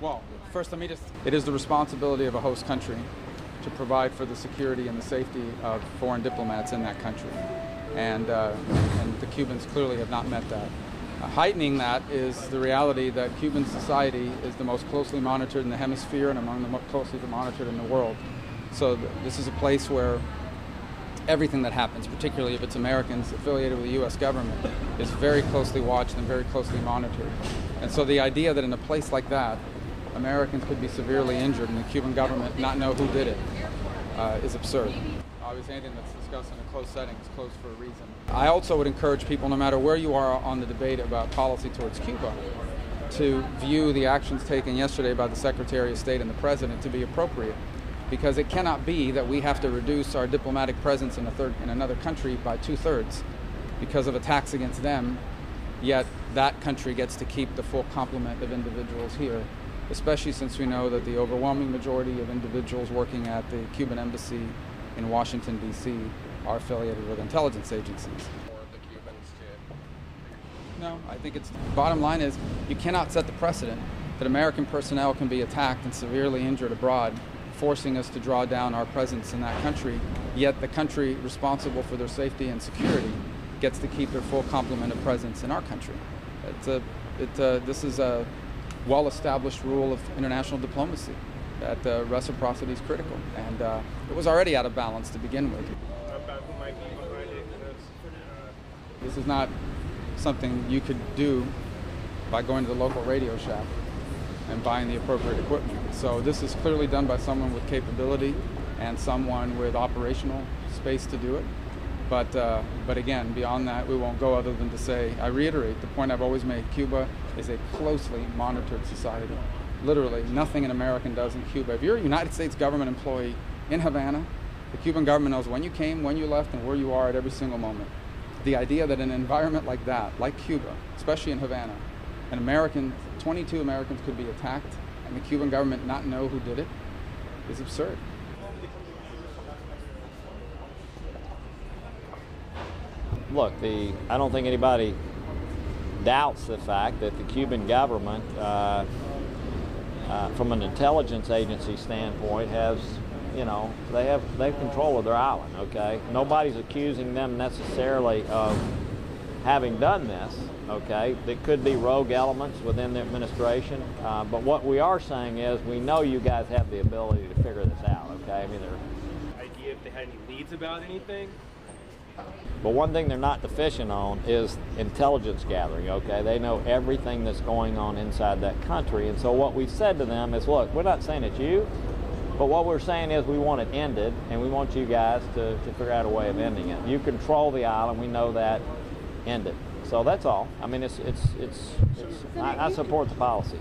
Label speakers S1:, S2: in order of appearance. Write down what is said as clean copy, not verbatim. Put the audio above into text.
S1: Well, first let me just, it is the responsibility of a host country to provide for the security and the safety of foreign diplomats in that country. And the Cubans clearly have not met that. Heightening that is the reality that Cuban society is the most closely monitored in the hemisphere and among the most closely monitored in the world. So this is a place where everything that happens, particularly if it's Americans affiliated with the U.S. government, is very closely watched and very closely monitored. And so the idea that in a place like that, Americans could be severely injured and the Cuban government not know who did it is absurd. Obviously, anything that's discussed in a closed setting is closed for a reason. I also would encourage people, no matter where you are on the debate about policy towards Cuba, to view the actions taken yesterday by the Secretary of State and the President to be appropriate. Because it cannot be that we have to reduce our diplomatic presence in another country by 2/3 because of attacks against them, yet that country gets to keep the full complement of individuals here, especially since we know that the overwhelming majority of individuals working at the Cuban embassy in Washington, D.C. are affiliated with intelligence agencies. No, I think it's, bottom line is, you cannot set the precedent that American personnel can be attacked and severely injured abroad, forcing us to draw down our presence in that country, yet the country responsible for their safety and security gets to keep their full complement of presence in our country. This is a well-established rule of international diplomacy, that reciprocity is critical, and it was already out of balance to begin with. This is not something you could do by going to the local Radio Shack and buying the appropriate equipment. So this is clearly done by someone with capability and someone with operational space to do it. But again, beyond that, we won't go other than to say, I reiterate the point I've always made, Cuba is a closely monitored society. Literally, nothing an American does in Cuba. If you're a United States government employee in Havana, the Cuban government knows when you came, when you left, and where you are at every single moment. The idea that in an environment like that, like Cuba, especially in Havana, 22 Americans could be attacked and the Cuban government not know who did it is absurd.
S2: Look, I don't think anybody doubts the fact that the Cuban government, from an intelligence agency standpoint, has, they have control of their island, okay? Nobody's accusing them necessarily of having done this, okay? There could be rogue elements within the administration, but what we are saying is we know you guys have the ability to figure this out, okay? I mean,
S3: idea if they had any leads about anything?
S2: But one thing they're not deficient on is intelligence gathering, okay? They know everything that's going on inside that country, and so what we've said to them is, look, we're not saying it's you, but what we're saying is we want it ended, and we want you guys to figure out a way of ending it. You control the island, we know that, end it. So that's all. I mean, I support the policy.